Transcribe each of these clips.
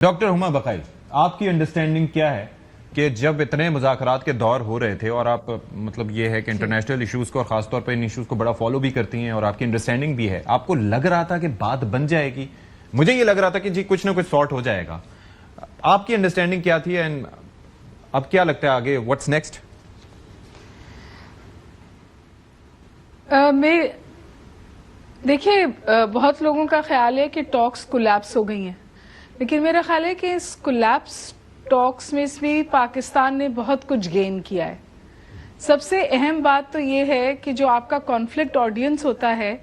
Doctor ہما بقائی، آپ کی انڈرسٹینڈنگ کیا ہے کہ جب اتنے مذاکرات کے دور ہو رہے تھے اور آپ مطلب یہ ہے کہ انٹرنیشنل ایشوز کو اور خاص طور پہ ان ایشوز کو بڑا فالو بھی کرتی ہیں اور آپ کی انڈرسٹینڈنگ بھی ہے، آپ کو لگ رہا تھا کہ بات بن جائے گی؟ مجھے یہ لگ رہا تھا کہ جی کچھ نہ کچھ سارٹ ہو جائے گا. آپ کی انڈرسٹینڈنگ کیا تھی اینڈ اب کیا لگتا ہے آگے واٹس نیکسٹ؟ دیکھیے بہت لوگوں کا خیال ہے کہ ٹاکس کولیپس ہو گئی ہیں، لیکن میرا خیال ہے کہ اس کولیپس ٹاکس میں بھی پاکستان نے بہت کچھ گین کیا ہے. سب سے اہم بات تو یہ ہے کہ جو آپ کا کانفلکٹ آڈینس ہوتا ہے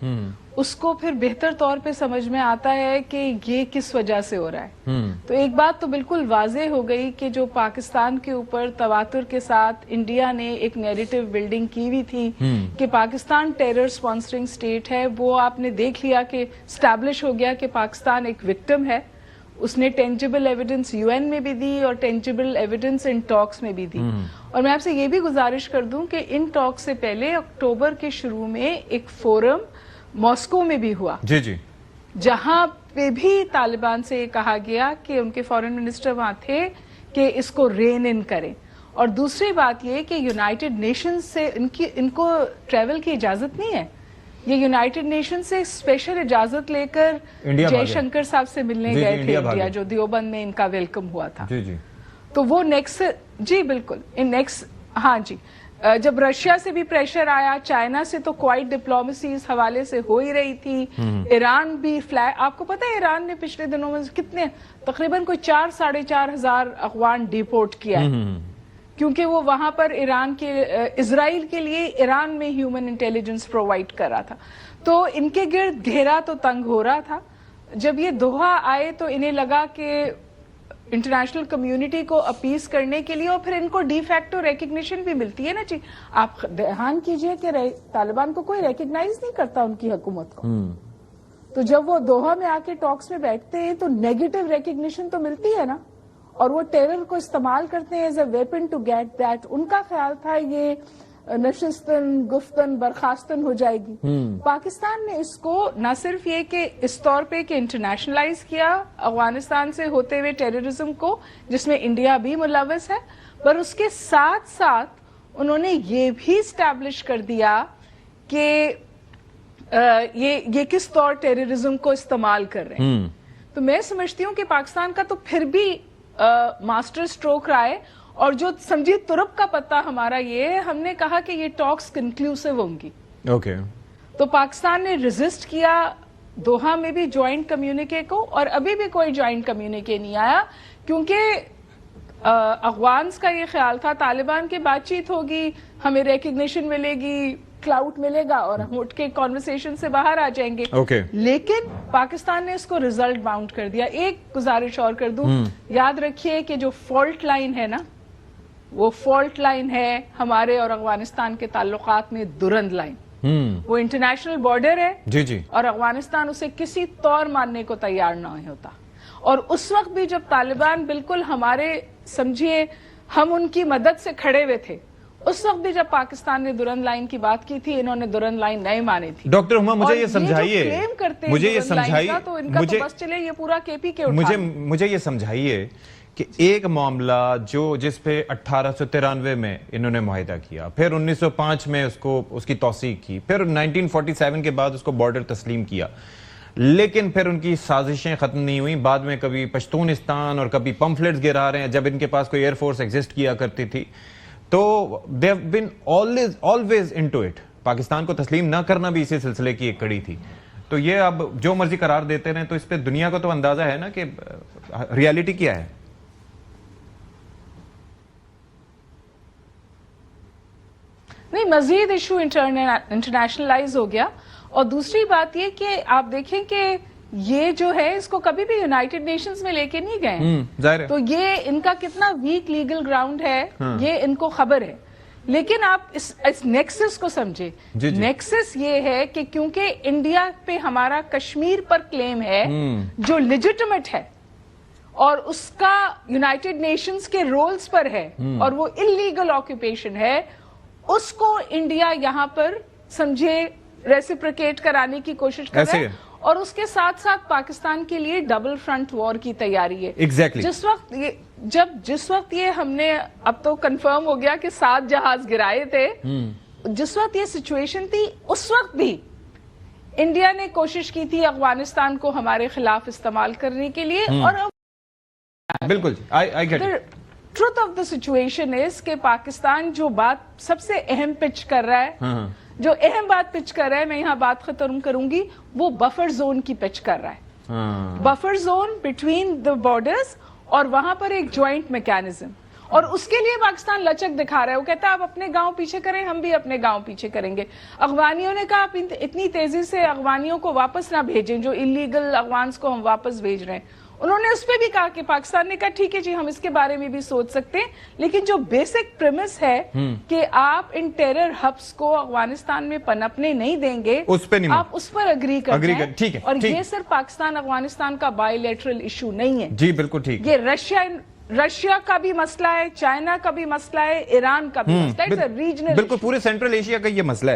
اس کو پھر بہتر طور پہ سمجھ میں آتا ہے کہ یہ کس وجہ سے ہو رہا ہے. تو ایک بات تو بالکل واضح ہو گئی کہ جو پاکستان کے اوپر تواتر کے ساتھ انڈیا نے ایک نیریٹو بلڈنگ کی ہوئی تھی کہ پاکستان ٹیرر سپانسرنگ سٹیٹ ہے، وہ آپ نے دیکھ لیا کہ اسٹیبلش ہو گیا کہ پاکستان ایک وکٹم ہے. اس نے ٹینجیبل ایویڈنس یو این میں بھی دی اور ٹینجیبل ایویڈنس ان ٹاکس میں بھی دی. اور میں آپ سے یہ بھی گزارش کر دوں کہ ان ٹاکس سے پہلے اکتوبر کے شروع میں ایک فورم ماسکو میں بھی ہوا جی جہاں پہ بھی طالبان سے یہ کہا گیا کہ ان کے فارن منسٹر وہاں تھے کہ اس کو رین ان کریں. اور دوسری بات یہ کہ یونائٹڈ نیشنز سے ان کو ٹریول کی اجازت نہیں ہے. یہ یونائٹڈ نیشن سے اسپیشل اجازت لے کر جے شنکر صاحب سے ملنے گئے تھے انڈیا، جو دیوبند میں ان کا ویلکم ہوا تھا. تو وہ جب رشیا سے بھی پریشر آیا، چائنا سے تو کوائٹ ڈپلومیسی اس حوالے سے ہو ہی رہی تھی. ایران بھی آپ کو پتا ہے ایران نے پچھلے دنوں میں کتنے تقریباً کوئی 4-4.5 ہزار افغان ڈیپورٹ کیا ہے، کیونکہ وہ وہاں پر اسرائیل کے لیے ایران میں ہیومن انٹیلیجنس پرووائڈ کر رہا تھا. تو ان کے گرد گھیرا تو تنگ ہو رہا تھا. جب یہ دوحہ آئے تو انہیں لگا کہ انٹرنیشنل کمیونٹی کو اپیز کرنے کے لیے، اور پھر ان کو ڈی فیکٹو ریکگنیشن بھی ملتی ہے نا جی. آپ دھیان کیجئے کہ طالبان کو کوئی ریکگنائز نہیں کرتا ان کی حکومت کو. تو جب وہ دوحہ میں آ کے ٹاکس میں بیٹھتے ہیں تو نیگیٹو ریکگنیشن تو ملتی ہے نا، اور وہ ٹیرر کو استعمال کرتے ہیں as a weapon to get that. ان کا خیال تھا یہ نشستن گفتن برخاستن ہو جائے گی. پاکستان نے اس کو نہ صرف یہ کہ اس طور پہ کہ انٹرنیشنلائز کیا افغانستان سے ہوتے ہوئے ٹیررزم کو، جس میں انڈیا بھی ملوث ہے، پر اس کے ساتھ ساتھ انہوں نے یہ بھی اسٹیبلش کر دیا کہ یہ کس طور ٹیررزم کو استعمال کر رہے ہیں. تو میں سمجھتی ہوں کہ پاکستان کا تو پھر بھی ماسٹر اسٹروک رہا ہے. اور جو سمجھیے ترپ کا پتہ ہمارا یہ ہے، ہم نے کہا کہ یہ ٹاکس کنکلوسیو ہوں گی. تو پاکستان نے ریزسٹ کیا دوحہ میں بھی جوائنٹ کمیونیکے کو، اور ابھی بھی کوئی جوائنٹ کمیونیکے نہیں آیا، کیونکہ افغانز کا یہ خیال تھا طالبان کی بات چیت ہوگی، ہمیں ریکگنیشن ملے گی، کلاؤٹ ملے گا اور ہم اٹھ کے کانورسیشن سے باہر آ جائیں گے. لیکن پاکستان نے اس کو ریزلٹ باؤنڈ کر دیا. ایک گزارش اور کر دوں، یاد رکھیے کہ جو فالٹ لائن ہے نا، وہ فالٹ لائن ہے ہمارے اور افغانستان کے تعلقات میں درند لائن. وہ انٹرنیشنل بارڈر ہے اور افغانستان اسے کسی طور ماننے کو تیار نہ ہوتا. اور اس وقت بھی جب طالبان بالکل ہمارے سمجھیے ہم ان کی مدد سے کھڑے ہوئے تھے، اس وقت بھی جب پاکستان نے درند لائن کی بات کی تھی، انہوں نے درند لائن نہیں مانی تھی. ڈاکٹر ہما مجھے یہ سمجھائیے، مجھے یہ سمجھائیے کہ ایک معاملہ جس پہ 1893 میں انہوں نے معاہدہ کیا، پھر 1905 میں اس کی توثیق کی، پھر 1947 کے بعد اس کو بارڈر تسلیم کیا، لیکن پھر ان کی سازشیں ختم نہیں ہوئیں. بعد میں کبھی پشتونستان اور کبھی پمفلٹس گرا رہے ہیں، جب ان کے پاس کوئی ایئر فورس ایگزسٹ کیا کرتی تھی. تو they have been always into it. Pakistan کو تسلیم نہ کرنا بھی اسی سلسلے کی ایک کڑی تھی. تو یہ اب جو مرضی قرار دیتے رہیں، تو اس پہ دنیا کو تو اندازہ ہے نا کہ ریالٹی کیا ہے. نہیں، مزید ایشو انٹرنیشنلائز ہو گیا. اور دوسری بات یہ کہ آپ دیکھیں کہ یہ جو ہے اس کو کبھی بھی یونائٹڈ نیشنز میں لے کے نہیں گئے، تو یہ ان کا کتنا ویک لیگل گراؤنڈ ہے یہ ان کو خبر ہے. لیکن آپ اس نیکسس کو سمجھے. نیکسس یہ ہے کہ کیونکہ انڈیا پہ ہمارا کشمیر پر کلیم ہے جو لیجٹمیٹ ہے اور اس کا یونائٹڈ نیشنز کے رولز پر ہے اور وہ انلیگل آکوپیشن ہے، اس کو انڈیا یہاں پر سمجھے ریسیپریکیٹ کرانے کی کوشش کر رہا ہے. اور اس کے ساتھ ساتھ پاکستان کے لیے ڈبل فرنٹ وار کی تیاری ہے. ایگزیکٹلی جس وقت یہ ہم نے اب تو کنفرم ہو گیا کہ 7 جہاز گرائے تھے, جس وقت یہ سچویشن تھی اس وقت بھی انڈیا نے کوشش کی تھی افغانستان کو ہمارے خلاف استعمال کرنے کے لیے. اور بالکل truth of the situation is کہ پاکستان جو بات سب سے اہم پچ کر رہا ہے, جو اہم بات پچ کر رہا ہے, میں یہاں بات ختم کروں گی, وہ بفر زون کی پچ کر رہا ہے. Buffer zone between the borders, اور وہاں پر ایک جوائنٹ میکینزم, اور اس کے لیے پاکستان لچک دکھا رہا ہے. وہ کہتا ہے آپ اپنے گاؤں پیچھے کریں, ہم بھی اپنے گاؤں پیچھے کریں گے. افغانیوں نے کہا آپ اتنی تیزی سے افغانیوں کو واپس نہ بھیجیں, جو انلیگل افغانس کو ہم واپس بھیج رہے ہیں. انہوں نے اس پہ بھی کہا کہ پاکستان نے کہا ٹھیک ہے جی ہم اس کے بارے میں بھی سوچ سکتے ہیں, لیکن جو بیسک پریمس ہے کہ آپ ان ٹیرر ہبس کو افغانستان میں پنپنے نہیں دیں گے, اس پہ نہیں, آپ اس پر اگری کرتے ہیں. اور یہ صرف پاکستان افغانستان کا بائی لیٹرل ایشو نہیں ہے. جی بالکل ٹھیک. یہ رشیا کا بھی مسئلہ ہے, چائنا کا بھی مسئلہ ہے, ایران کا بھی مسئلہ ہے, ریجنل, بالکل پورے سینٹرل ایشیا کا یہ مسئلہ ہے.